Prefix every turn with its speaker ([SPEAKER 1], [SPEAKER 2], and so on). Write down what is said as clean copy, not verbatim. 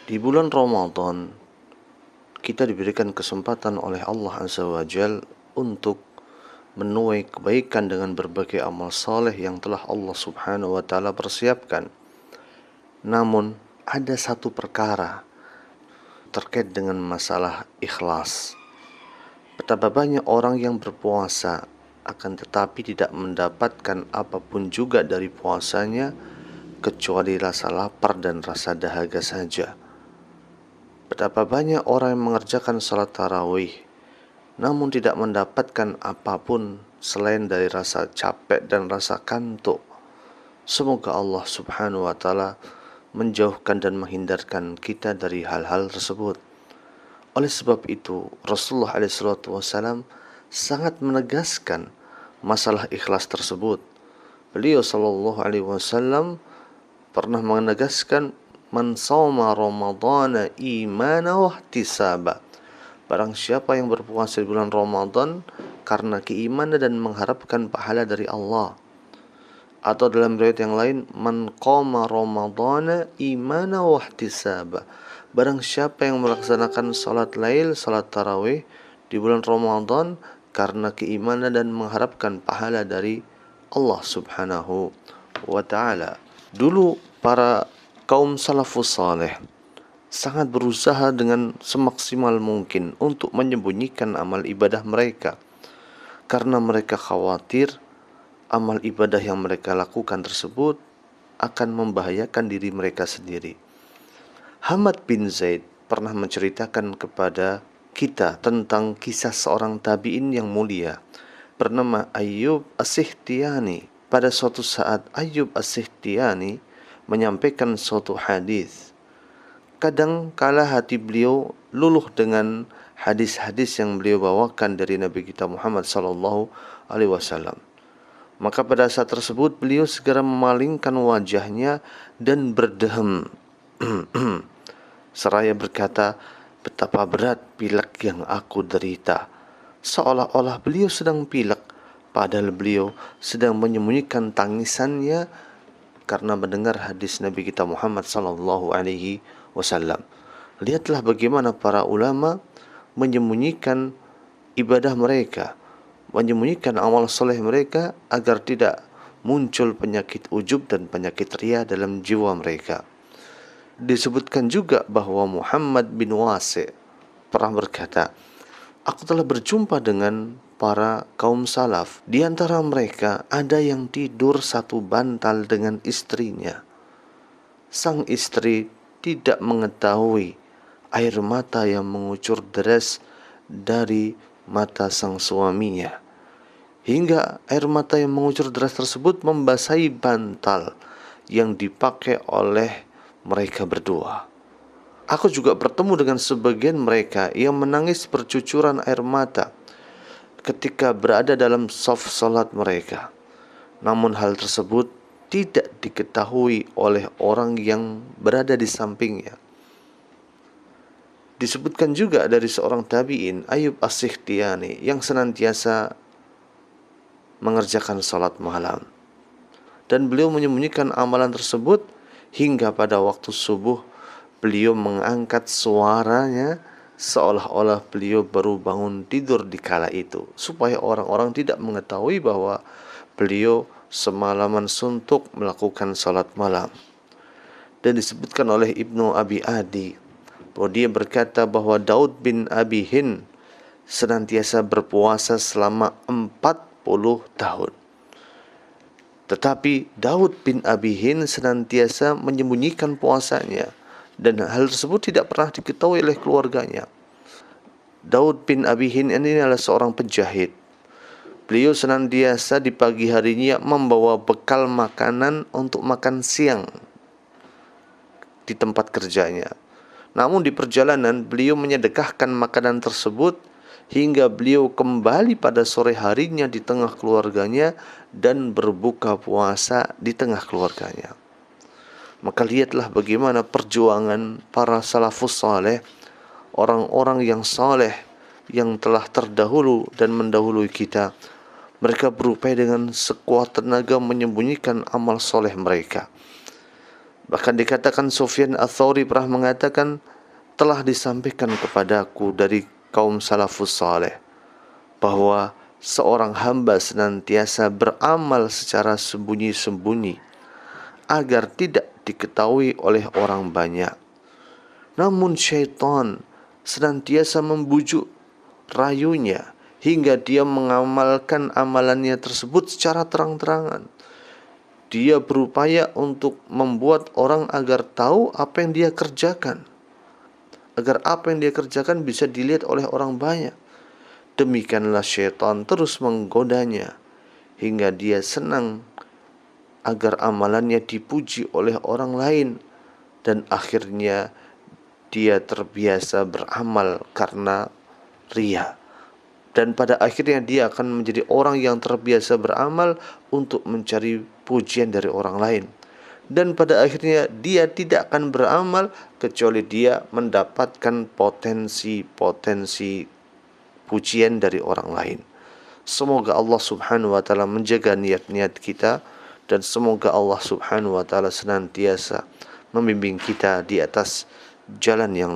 [SPEAKER 1] Di bulan Ramadan, kita diberikan kesempatan oleh Allah Azza wa Jal untuk menuai kebaikan dengan berbagai amal saleh yang telah Allah Subhanahu wa Ta'ala persiapkan. Namun, ada satu perkara terkait dengan masalah ikhlas. Betapa banyak orang yang berpuasa akan tetapi tidak mendapatkan apapun juga dari puasanya kecuali rasa lapar dan rasa dahaga saja. Betapa banyak orang yang mengerjakan salat tarawih namun tidak mendapatkan apapun selain dari rasa capek dan rasa kantuk. Semoga Allah Subhanahu wa Ta'ala menjauhkan dan menghindarkan kita dari hal-hal tersebut. Oleh sebab itu, Rasulullah SAW sangat menegaskan masalah ikhlas tersebut. Beliau SAW pernah menegaskan, man shoma ramadhana imana wa ihtisaba. Barang siapa yang berpuasa di bulan Ramadan karena keimanan dan mengharapkan pahala dari Allah. Atau dalam riwayat yang lain, man qama ramadhana imana wa ihtisaba. Barang siapa yang melaksanakan salat lail, salat tarawih di bulan Ramadan karena keimanan dan mengharapkan pahala dari Allah Subhanahu wa Ta'ala. Dulu para kaum salafus saleh sangat berusaha dengan semaksimal mungkin untuk menyembunyikan amal ibadah mereka, karena mereka khawatir amal ibadah yang mereka lakukan tersebut akan membahayakan diri mereka sendiri. Hamad bin Zaid pernah menceritakan kepada kita tentang kisah seorang tabi'in yang mulia bernama Ayyub As-Sikhtiyani. Pada suatu saat Ayyub As-Sikhtiyani menyampaikan suatu hadis. Kadang kala hati beliau luluh dengan hadis-hadis yang beliau bawakan dari Nabi kita Muhammad sallallahu alaihi wasallam. Maka pada saat tersebut beliau segera memalingkan wajahnya dan berdehem seraya berkata, betapa berat pilek yang aku derita. Seolah-olah beliau sedang pilek, padahal beliau sedang menyembunyikan tangisannya karena mendengar hadis Nabi kita Muhammad sallallahu alaihi wasallam. Lihatlah bagaimana para ulama menyembunyikan ibadah mereka, menyembunyikan amal soleh mereka agar tidak muncul penyakit ujub dan penyakit riya dalam jiwa mereka. Disebutkan juga bahwa Muhammad bin Wasi' pernah berkata, aku telah berjumpa dengan para kaum salaf. Di antara mereka ada yang tidur satu bantal dengan istrinya. Sang istri tidak mengetahui air mata yang mengucur deras dari mata sang suaminya, hingga air mata yang mengucur deras tersebut membasahi bantal yang dipakai oleh mereka berdua. Aku juga bertemu dengan sebagian mereka yang menangis bercucuran air mata ketika berada dalam shaf salat mereka. Namun hal tersebut tidak diketahui oleh orang yang berada di sampingnya. Disebutkan juga dari seorang tabi'in, Ayyub As-Sikhtiyani, yang senantiasa mengerjakan salat malam. Dan beliau menyembunyikan amalan tersebut hingga pada waktu subuh beliau mengangkat suaranya seolah-olah beliau baru bangun tidur di kala itu, supaya orang-orang tidak mengetahui bahwa beliau semalaman suntuk melakukan salat malam. Dan disebutkan oleh Ibnu Abi Adi bahwa dia berkata bahwa Daud bin Abi Hind senantiasa berpuasa selama 40 tahun. Tetapi Daud bin Abi Hind senantiasa menyembunyikan puasanya, dan hal tersebut tidak pernah diketahui oleh keluarganya. Daud bin Abi Hind ini adalah seorang penjahit. Beliau senantiasa di pagi harinya membawa bekal makanan untuk makan siang di tempat kerjanya. Namun di perjalanan beliau menyedekahkan makanan tersebut hingga beliau kembali pada sore harinya di tengah keluarganya dan berbuka puasa di tengah keluarganya. Maka lihatlah bagaimana perjuangan para salafus saleh, orang-orang yang saleh yang telah terdahulu dan mendahului kita. Mereka berupaya dengan sekuat tenaga menyembunyikan amal soleh mereka. Bahkan dikatakan Sufyan Ats-Tsauri pernah mengatakan, telah disampaikan kepadaku dari kaum salafus saleh bahwa seorang hamba senantiasa beramal secara sembunyi-sembunyi agar tidak diketahui oleh orang banyak. Namun syaitan senantiasa membujuk rayunya hingga dia mengamalkan amalannya tersebut secara terang-terangan. Dia berupaya untuk membuat orang agar tahu apa yang dia kerjakan, agar apa yang dia kerjakan bisa dilihat oleh orang banyak. Demikianlah syaitan terus menggodanya hingga dia senang agar amalannya dipuji oleh orang lain, dan akhirnya dia terbiasa beramal karena riya. Dan pada akhirnya dia akan menjadi orang yang terbiasa beramal untuk mencari pujian dari orang lain. Dan pada akhirnya dia tidak akan beramal kecuali dia mendapatkan potensi-potensi pujian dari orang lain. Semoga Allah Subhanahu wa taala menjaga niat-niat kita, dan semoga Allah Subhanahu wa taala senantiasa membimbing kita di atas jalan yang lurus.